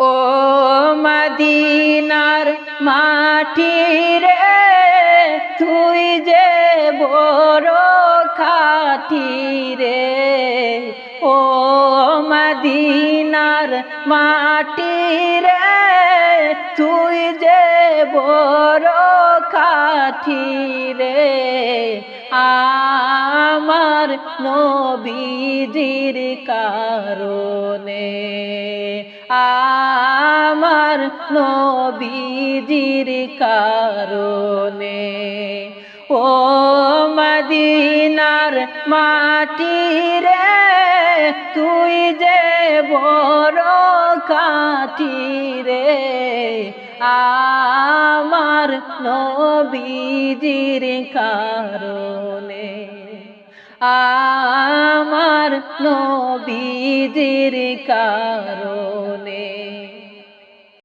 ও মদিনার মাটি রে তুই যে বড় খাঁটি রে, ও মদিনার মাটি রে তুই যে বড় খাঁটি রে। আমার নবীজির কারণে, আমার নবীজির কারণে, ও মদিনার মাটি রে তুই যে বড় খাঁটি রে। আমার নবীজির কারণে, আমার নবীজির কারণে।